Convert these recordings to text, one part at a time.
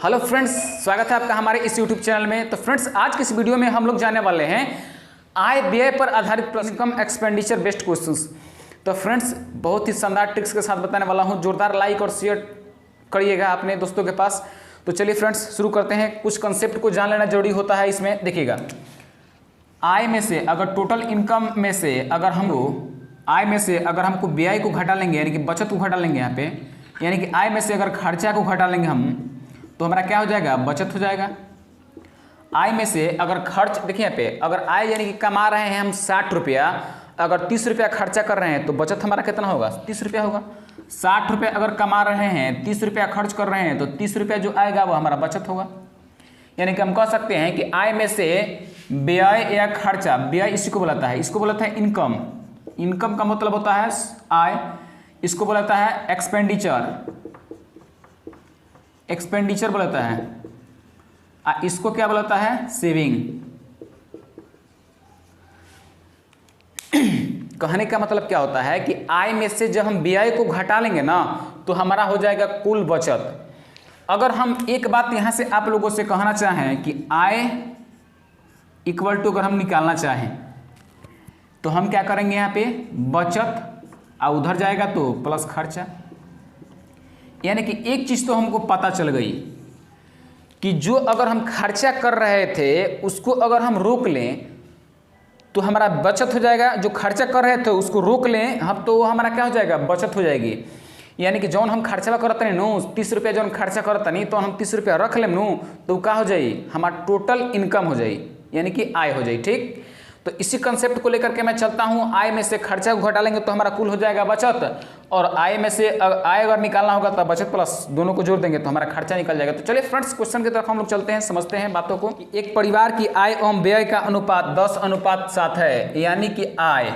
Hello friends, स्वागत है आपका हमारे इस यूट्यूब चैनल में। तो फ्रेंड्स, आज की इस वीडियो में हम लोग जानने वाले हैं आय व्यय पर आधारित इनकम एक्सपेंडिचर बेस्ड क्वेश्चंस। तो फ्रेंड्स, बहुत ही शानदार ट्रिक्स के साथ बताने वाला हूं। जोरदार लाइक और शेयर करिएगा अपने दोस्तों के पास। तो चलिए फ्रेंड्स, शुरू करते हैं। कुछ कंसेप्ट को जान लेना जरूरी होता है इसमें। देखिएगा, आय में से अगर टोटल इनकम में से अगर हमको व्यय को घटा लेंगे, यानी कि बचत को घटा लेंगे यहाँ पे, यानी कि आय में से अगर खर्चा को घटा लेंगे हम, तो हमारा क्या हो जाएगा? बचत हो जाएगा। आय में से अगर खर्च, देखिए यहाँ पे, अगर आय यानी कि कमा रहे हैं हम 60 रुपया, अगर 30 रुपया खर्चा कर रहे हैं तो बचत हमारा कितना होगा? 30 रुपया होगा। 60 रुपये अगर कमा रहे हैं, 30 रुपया खर्च कर रहे हैं, तो 30 रुपया जो आएगा वो हमारा बचत होगा। यानी कि हम कह सकते हैं कि आय में से व्यय या खर्चा, व्यय इसी को बोलाता है, इसको बोलाता है इनकम। इनकम का मतलब होता है आय, इसको बोलाता है एक्सपेंडिचर। एक्सपेंडिचर बोलाता है, इसको क्या बोलाता है? सेविंग। कहने का मतलब क्या होता है कि आय में से जब हम व्यय को घटा लेंगे ना, तो हमारा हो जाएगा कुल बचत। अगर हम एक बात यहां से आप लोगों से कहना चाहें कि आय इक्वल टू अगर हम निकालना चाहें, तो हम क्या करेंगे? यहाँ पे बचत, और उधर जाएगा तो प्लस खर्चा। यानी कि एक चीज तो हमको पता चल गई कि जो अगर हम खर्चा कर रहे थे उसको अगर हम रोक लें तो हमारा बचत हो जाएगा। जो खर्चा कर रहे थे उसको रोक लें हम, तो हमारा क्या हो जाएगा? बचत हो जाएगी। यानी कि जौन हम खर्चा करते नहीं नो, 30 रुपया जौन खर्चा करता नहीं, तो हम 30 रुपया रख लें नो, तो क्या हो जाए? हमारा टोटल इनकम हो जाए, यानी कि आय हो जाए। ठीक, तो इसी कंसेप्ट को लेकर के मैं चलता हूं। आय में से खर्चा को घटा लेंगे तो हमारा कुल हो जाएगा बचत, और आय में से आय अगर निकालना होगा तो बचत प्लस दोनों को जोड़ देंगे तो हमारा खर्चा निकल जाएगा। तो चलिए फ्रेंड्स, क्वेश्चन की तरफ हम लोग चलते हैं, समझते हैं बातों को। एक परिवार की आय एवं व्यय का अनुपात 10:7 है। यानी कि आय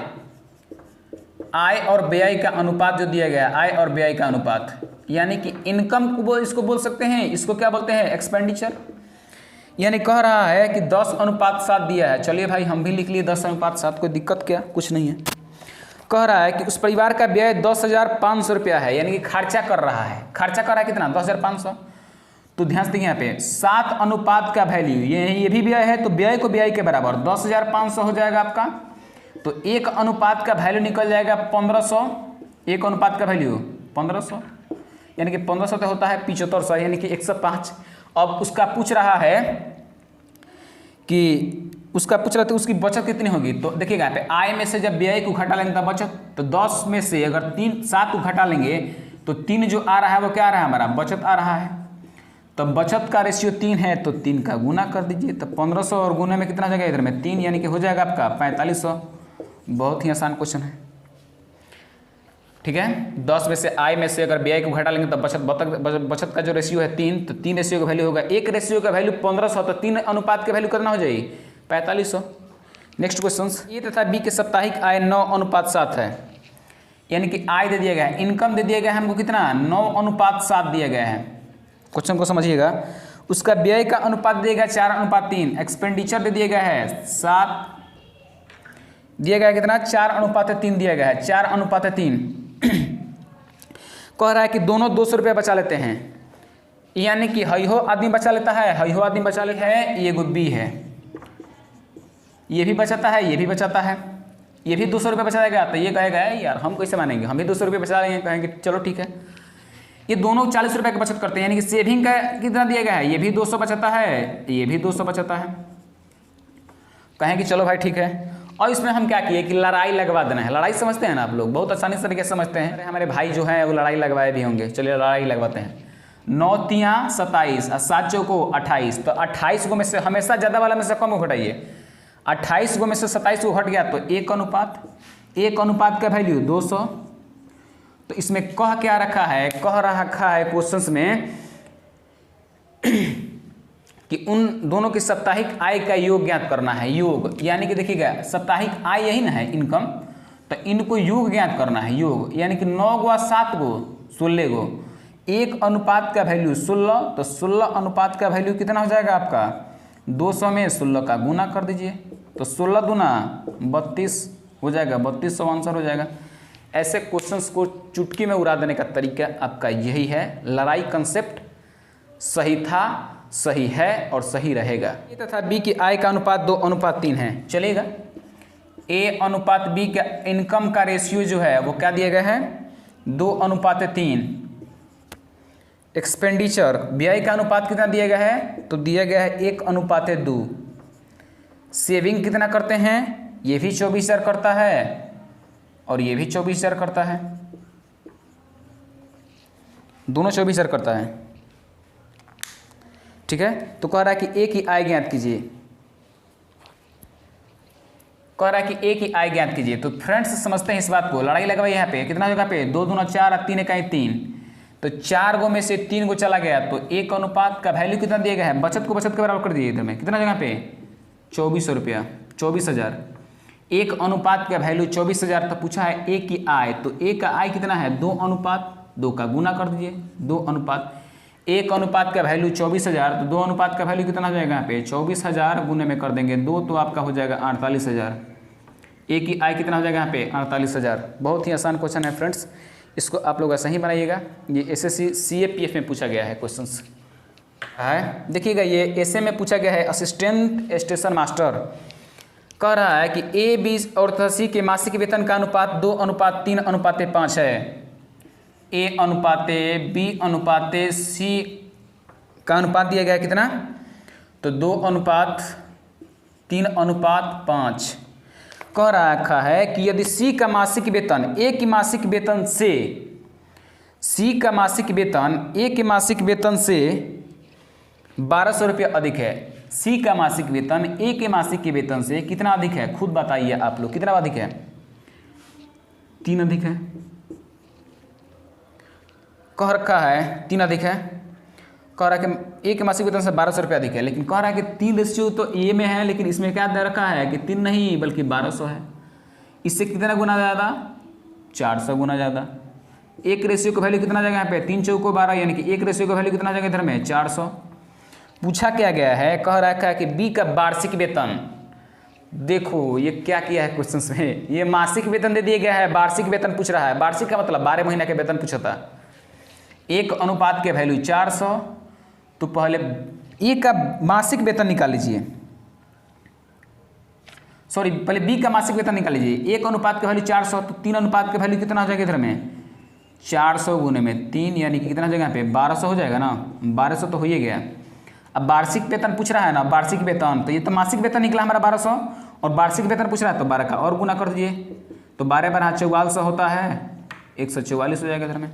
और व्यय का अनुपात जो दिया गया है, आय और व्यय का अनुपात, यानी कि इनकम को इसको बोल सकते हैं, इसको क्या बोलते हैं? एक्सपेंडिचर। यानी कह रहा है कि 10:7 दिया है। चलिए भाई, हम भी लिख लिए 10:7, कोई दिक्कत क्या? कुछ नहीं है। कह रहा है कि उस परिवार का व्यय 10,500 रुपया है, यानी कि खर्चा कर रहा है। खर्चा कर रहा है कितना? 10,500। तो ध्यान से देखिए यहाँ पे 7 अनुपात का वैल्यू, ये भी व्यय है, तो व्यय को व्यय के बराबर 10,500 हो जाएगा आपका। तो 1 अनुपात का वैल्यू निकल जाएगा 1500। 1 अनुपात का वैल्यू 1500, यानी कि 1500 तो होता है 7500, यानी कि 105। अब उसका पूछ रहा है तो उसकी बचत कितनी होगी। तो देखिएगा यहाँ पे, आय में से जब व्यय को घटा लेंगे तब बचत, तो 10 में से अगर 7 को घटा लेंगे तो 3 जो आ रहा है वो क्या आ रहा है? हमारा बचत आ रहा है। तो बचत का रेशियो 3 है, तो 3 का गुना कर दीजिए। तो 1500 और गुना में कितना जाएगा? इधर में 3, यानी कि हो जाएगा आपका 4500। बहुत ही आसान क्वेश्चन है, ठीक है। 10 में से आय में से अगर व्यय को घटा लेंगे तो बचत का जो रेशियो है 3, तो 3 रेशियो का वैल्यू होगा। 1 रेशियो का वैल्यू 1500, तो 3 अनुपात के वैल्यू कितना हो जाएगी? 4500। नेक्स्ट क्वेश्चन, ए तथा बी के साप्ताहिक आय 9:7 है। यानी कि आय दे दिया गया है, इनकम दे दिया गया है हमको कितना? 9:7 दिया गया है। क्वेश्चन को समझिएगा। उसका व्यय का अनुपात दिया गया 4:3। एक्सपेंडिचर दे दिया गया है 7, दिया गया है कितना? 4:3 दिया गया है, 4:3। कह रहा है कि दोनों 200 रुपया बचा लेते हैं, यानी कि हईहो आदमी बचा लेता है, हईहो आदमी बचा लेता है, ये बी है, ये भी बचाता है, ये भी बचाता है, ये भी 200 रुपये बचाएगा। तो ये कहेगा यार हम कैसे मानेंगे, हम भी 200 रुपये बचा लेंगे। कहेंगे चलो ठीक है। ये दोनों 40 रुपये की बचत करते हैं, यानी कि सेविंग का कितना दिया गया है? ये भी 200 बचाता है, ये भी 200 बचाता है। कहेंगे चलो भाई ठीक है। और इसमें हम क्या किए कि लड़ाई लगवा देना है। लड़ाई समझते हैं ना आप लोग, बहुत आसानी से तरीके से समझते हैं। हमारे भाई जो हैं वो लड़ाई लगवाए भी होंगे। चलिए लड़ाई लगवाते हैं। 9 तिया 27 और 7 चौको 28। तो 28 गो में से हमेशा ज़्यादा वाला में से कम को घटाइए। 28 गो में से 27 को घट गया तो 1 अनुपात। 1 अनुपात का वैल्यू 200। तो इसमें कह क्या रखा है? कह रखा है क्वेश्चन में कि उन दोनों की साप्ताहिक आय का योग ज्ञात करना है। योग यानी कि देखिएगा, साप्ताहिक आय यही ना है, इनकम, तो इनको योग ज्ञात करना है। योग यानी कि 9 गो 7 गो 16 गो। 1 अनुपात का वैल्यू 16, तो 16 अनुपात का वैल्यू कितना हो जाएगा आपका? 200 में 16 का गुना कर दीजिए, तो 16 दूना 32 हो जाएगा, 3200 आंसर हो जाएगा। ऐसे क्वेश्चंस को चुटकी में उड़ा देने का तरीका आपका यही है। लड़ाई कंसेप्ट सही था, सही है और सही रहेगा। ये तथा बी की आय का अनुपात 2:3 है, चलेगा। ए अनुपात बी का इनकम का रेशियो जो है वो क्या दिया गया है, 2:3। एक्सपेंडिचर व्यय का अनुपात कितना दिया गया है, तो दिया गया है 1:2। सेविंग कितना करते हैं, ये भी 24,000 करता है और ये भी 24,000 करता है, दोनों 24,000 करता है, ठीक है। तो कह रहा है कि ए की आय ज्ञात कीजिए, कह रहा है कि ए की आय ज्ञात कीजिए। तो फ्रेंड्स समझते हैं इस बात को, लड़ाई लगा यहाँ पे कितना जगह पे 2 दूना 4 और 3 इकाई 3, तो 4 गो में से 3 गो चला गया, तो एक अनुपात का वैल्यू कितना दिया गया है, बचत को बचत के बराबर कर दिए इधर में, कितना जगह पे 2400 रुपया, 24,000। एक अनुपात का वैल्यू 24,000, तो पूछा है ए की आय, तो ए का आय कितना है 2:2 का गुना कर दीजिए, 2 अनुपात, एक अनुपात का वैल्यू 24,000, तो 2 अनुपात का वैल्यू कितना हो जाएगा यहाँ पे 24,000 गुने में कर देंगे 2, तो आपका हो जाएगा 48,000। ए की आय कितना हो जाएगा यहाँ पे 48,000। बहुत ही आसान क्वेश्चन है फ्रेंड्स, इसको आप लोग ऐसा ही बनाइएगा। ये एसएससी सीएपीएफ में पूछा गया है क्वेश्चंस है, देखिएगा ये एसए में पूछा गया है। असिस्टेंट स्टेशन मास्टर कह रहा है कि ए बी और सी के मासिक वेतन का अनुपात 2:3:5 है। ए अनुपाते बी अनुपाते सी का अनुपात दिया गया है कितना, तो 2:3:5। कह रखा है कि यदि सी का मासिक वेतन ए की मासिक वेतन से, सी का मासिक वेतन ए के मासिक वेतन से 1200 रुपया अधिक है, सी का मासिक वेतन ए के मासिक के वेतन से कितना अधिक है, खुद बताइए आप लोग, कितना अधिक है, 3 अधिक है। कह रखा है 3 अधिक है, कह रहा है कि ए के मासिक वेतन से 1200 रुपया अधिक है, लेकिन कह रहा है कि 3 रेशियो तो ए में है, लेकिन इसमें क्या दे रखा है कि 3 नहीं बल्कि 1200 है। इससे कितना गुना ज़्यादा, 400 गुना ज़्यादा। एक रेशियो का वैल्यू कितना जाएगा यहाँ पे 3 चौको 12, यानी कि एक रेशियो का वैल्यू कितना जाएगा इधर में 400। पूछा क्या गया है, कह रखा है कि बी का वार्षिक वेतन, देखो ये क्या किया है क्वेश्चन में, ये मासिक वेतन दे दिया गया है, वार्षिक वेतन पूछ रहा है। वार्षिक का मतलब 12 महीने के वेतन पूछा था। एक अनुपात के वैल्यू 400, तो पहले ए का मासिक वेतन निकाल लीजिए, सॉरी पहले बी का मासिक वेतन निकाल लीजिए। एक अनुपात का वैल्यू 400, तो 3 अनुपात का वैल्यू कितना हो जाएगा इधर में 400 गुने में 3, यानी कि कितना जगह पे 1200 हो जाएगा ना, 1200 तो हो ही गया। अब वार्षिक वेतन पूछ रहा है ना, वार्षिक वेतन, तो ये तो मासिक वेतन निकला हमारा 1200, और वार्षिक वेतन पूछ रहा है तो 12 का और गुना कर दीजिए, तो 12 4400 होता है, 144 हो जाएगा इधर में,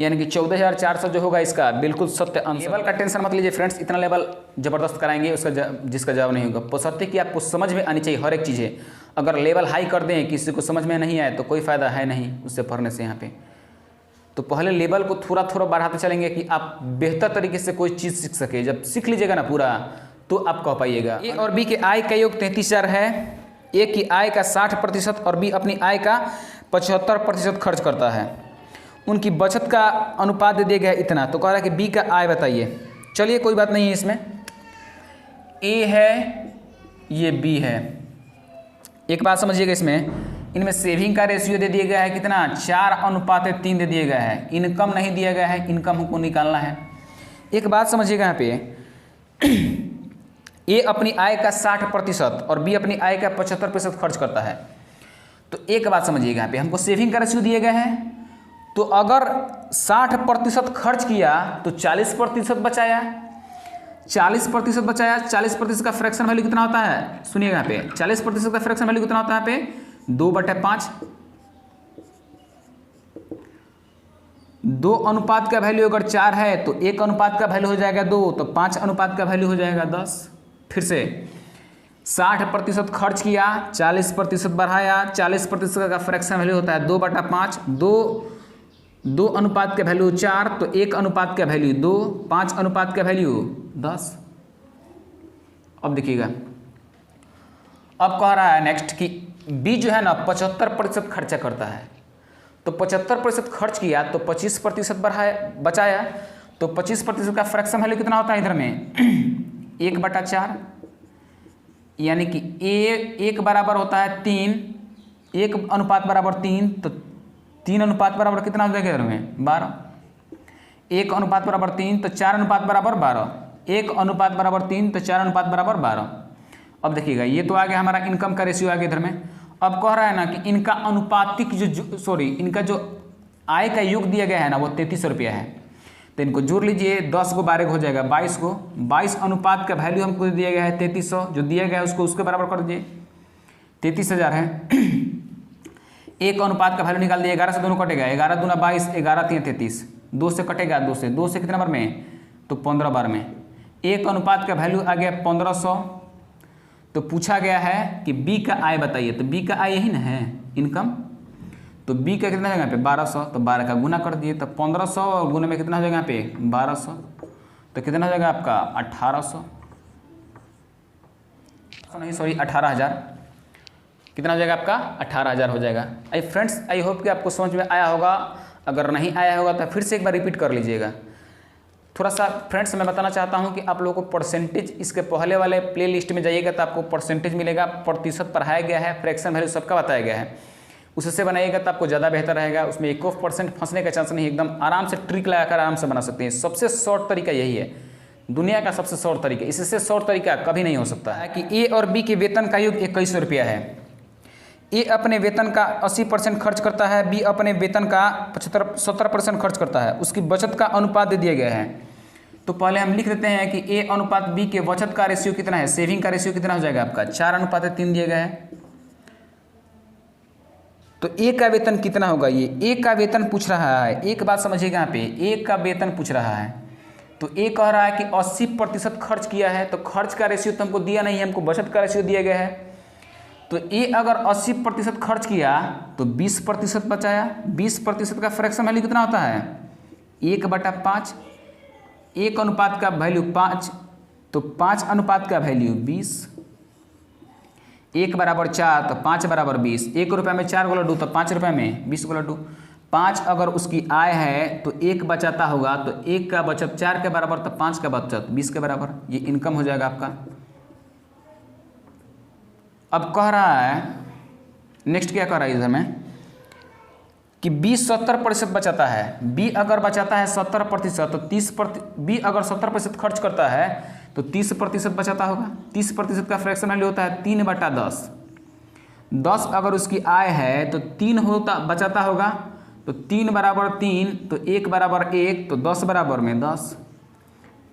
यानी कि 14,400 जो होगा इसका बिल्कुल सत्य आंसर। लेवल का टेंशन मत लीजिए फ्रेंड्स, इतना लेवल जबरदस्त कराएंगे उसका जिसका जवाब नहीं होगा। पसंद कि आपको समझ में आनी चाहिए हर एक चीज़ें। अगर लेवल हाई कर दें किसी को समझ में नहीं आए तो कोई फ़ायदा है नहीं उससे पढ़ने से यहाँ पे। तो पहले लेवल को थोड़ा थोड़ा बढ़ाते चलेंगे कि आप बेहतर तरीके से कोई चीज़ सीख सके। जब सीख लीजिएगा ना पूरा तो आप कह पाइएगा। ए और बी के आय का योग 33,000 है। ए की आय का 60% और बी अपनी आय का 75% खर्च करता है। उनकी बचत का अनुपात दे दिया गया इतना, तो कह रहा है कि बी का आय बताइए। चलिए कोई बात नहीं है इसमें, ए है ये बी है। एक बात समझिएगा, इसमें इनमें सेविंग का रेशियो दे दिया गया है कितना 4:3 दे दिया गया है। इनकम नहीं दिया गया है, इनकम हमको निकालना है। एक बात समझिएगा यहाँ पे ए अपनी आय का 60% और बी अपनी आय का 75% खर्च करता है। तो एक बात समझिएगा यहाँ पे हमको सेविंग का रेशियो दिया गया है, तो अगर 60% खर्च किया तो 40% बचाया, 40% बचाया। 40% का फ्रैक्शन वैल्यू कितना होता है, सुनिएगा यहाँ पे 40% का फ्रैक्शन वैल्यू कितना होता है यहाँ पे 2/5। 2 अनुपात का वैल्यू अगर 4 है तो 1 अनुपात का वैल्यू हो जाएगा 2, तो 5 अनुपात का वैल्यू हो जाएगा 10। फिर से 60% खर्च किया, 40% बढ़ाया, 40% का फ्रैक्शन वैल्यू होता है 2/5। 2 अनुपात का वैल्यू 4, तो 1 अनुपात का वैल्यू 2, 5 अनुपात का वैल्यू 10। अब देखिएगा, अब कह रहा है नेक्स्ट कि बी जो है ना 75% खर्चा करता है। तो 75% खर्च किया तो 25% बचाया, तो 25% का फ्रैक्शन वैल्यू कितना होता है इधर में 1/4, यानी कि एक बराबर होता है 3, 1 अनुपात बराबर 3, तो 3 अनुपात बराबर कितना हो जाएगा इधर में 12। 1:3 तो 4:12, 1:3 तो 4:12। अब देखिएगा ये तो आ गया हमारा इनकम का रेशियो आ गया इधर में। अब कह रहा है ना कि इनका अनुपातिक इनका जो आय का योग दिया गया है ना वो 3300 रुपया है। तो इनको जोड़ लीजिए, 10 को 12 हो जाएगा 22 को, 22 अनुपात का वैल्यू हमको दिया गया है 3300, जो दिया गया है उसको उसके बराबर कर दीजिए, 33,000 है। 1 अनुपात का वैल्यू निकाल दिए, 11 से दोनों कटेगा, 11 दूना 22, 11 3 33, 2 से कटेगा, 2 से कितने बार में, तो 15 बार में। 1 अनुपात का वैल्यू आ गया 1500। तो पूछा गया है कि बी का आय बताइए, तो बी का आय यही ना है इनकम, तो बी का कितना हो जाएगा यहाँ पे 1200, तो 12 का गुना कर दिए, तो 1500 और गुना में कितना हो जाएगा यहाँ पे 1200, तो कितना हो जाएगा आपका 1800, नहीं सॉरी 18,000, कितना हो जाएगा आपका 18,000 हो जाएगा। आई फ्रेंड्स, आई होप कि आपको समझ में आया होगा, अगर नहीं आया होगा तो फिर से एक बार रिपीट कर लीजिएगा। थोड़ा सा फ्रेंड्स मैं बताना चाहता हूं कि आप लोगों को परसेंटेज इसके पहले वाले प्ले लिस्ट में जाइएगा तो आपको परसेंटेज मिलेगा, प्रतिशत पढ़ाया गया है, फ्रैक्शन वैल्यू सबका बताया गया है, उससे बनाइएगा तो आपको ज़्यादा बेहतर रहेगा। उसमें 1% फंसने का चांस नहीं, एकदम आराम से ट्रिक लगाकर आराम से बना सकते हैं। सबसे शॉर्ट तरीका यही है, दुनिया का सबसे शॉर्ट तरीका, इससे शॉर्ट तरीका कभी नहीं हो सकता है कि ए और बी के वेतन का योग 2100 रुपया है। ए अपने वेतन का 80% खर्च करता है, बी अपने वेतन का 70% खर्च करता है, उसकी बचत का अनुपात दे दिया गया है। तो पहले हम लिख देते हैं कि ए अनुपात बी के बचत का रेशियो कितना है, सेविंग का रेशियो कितना हो जाएगा आपका 4:3 दिया गया है। तो ए का वेतन कितना होगा, ये ए का वेतन पूछ रहा है, एक बात समझिएगा यहाँ पे, ए का वेतन पूछ रहा है। तो ए कह रहा है कि 80% खर्च किया है, तो खर्च का रेशियो तो हमको दिया नहीं है, हमको बचत का रेशियो दिया गया है। तो ए अगर 80% खर्च किया तो 20% बचाया, 20% का फ्रैक्शन वैल्यू कितना होता है 1/5, 1 अनुपात का वैल्यू 5, तो 5 अनुपात का वैल्यू 20, 1 बराबर 4 तो 5 बराबर 20, 1 रुपये में 4 लड्डू तो 5 रुपये में 20 लड्डू। 5 अगर उसकी आय है तो 1 बचाता होगा, तो 1 का बचत 4 के बराबर तो 5 का बचत 20 के बराबर, ये इनकम हो जाएगा आपका। अब कह रहा है नेक्स्ट क्या कह रहा है इधर में कि बी 70% बचाता है, बी अगर बचाता है 70% तो 30%, बी अगर 70% खर्च करता है तो 30% बचाता होगा। 30% का फ्रैक्शन वैल्यू होता है 3/10। 10 अगर उसकी आय है तो 3 होता बचाता होगा, तो 3 बराबर 3 तो 1 बराबर 1 तो 10 बराबर में 10,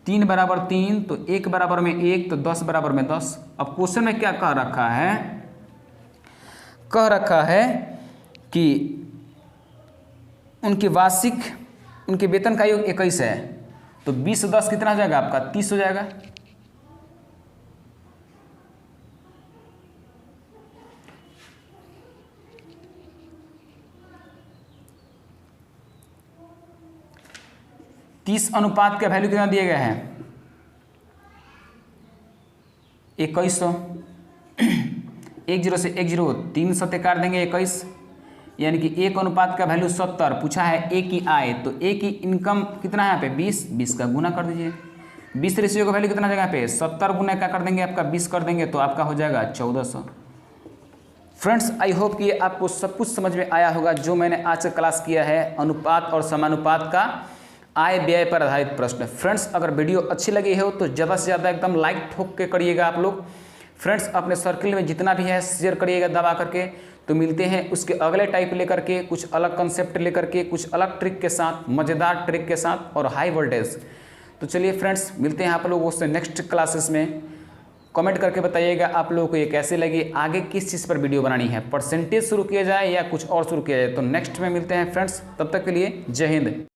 3 बराबर 3 तो 1 बराबर में 1 तो 10 बराबर में 10। अब क्वेश्चन में क्या कह रखा है कि उनके वार्षिक उनके वेतन का योग 21 है, तो 20 10 कितना हो जाएगा आपका 30 हो जाएगा। अनुपात का वैल्यू कितना दिया गया है 2100, 10 से 10 3 सत्ते काट देंगे 21, यानी कि 1 अनुपात का वैल्यू 70। पूछा है ए की आय, तो ए की इनकम कितना है यहाँ पे 20 का गुना कर दीजिए। 20 रेशियो का वैल्यू कितना हो जाएगा यहाँ पे 70 गुना क्या कर देंगे आपका 20 कर देंगे, तो आपका हो जाएगा 1400। फ्रेंड्स आई होप कि आपको सब कुछ समझ में आया होगा जो मैंने आज का क्लास किया है, अनुपात और समानुपात का आय व्यय पर आधारित प्रश्न। फ्रेंड्स अगर वीडियो अच्छी लगी हो तो ज़्यादा से ज़्यादा एकदम लाइक ठोक के करिएगा आप लोग। फ्रेंड्स अपने सर्किल में जितना भी है शेयर करिएगा दबा करके। तो मिलते हैं उसके अगले टाइप लेकर के, कुछ अलग कंसेप्ट लेकर के, कुछ अलग ट्रिक के साथ, मज़ेदार ट्रिक के साथ और हाई वोल्टेज। तो चलिए फ्रेंड्स मिलते हैं आप लोगों से नेक्स्ट क्लासेस में। कमेंट करके बताइएगा आप लोगों को ये कैसे लगी, आगे किस चीज़ पर वीडियो बनानी है, परसेंटेज शुरू किया जाए या कुछ और शुरू किया जाए। तो नेक्स्ट में मिलते हैं फ्रेंड्स, तब तक के लिए जय हिंद।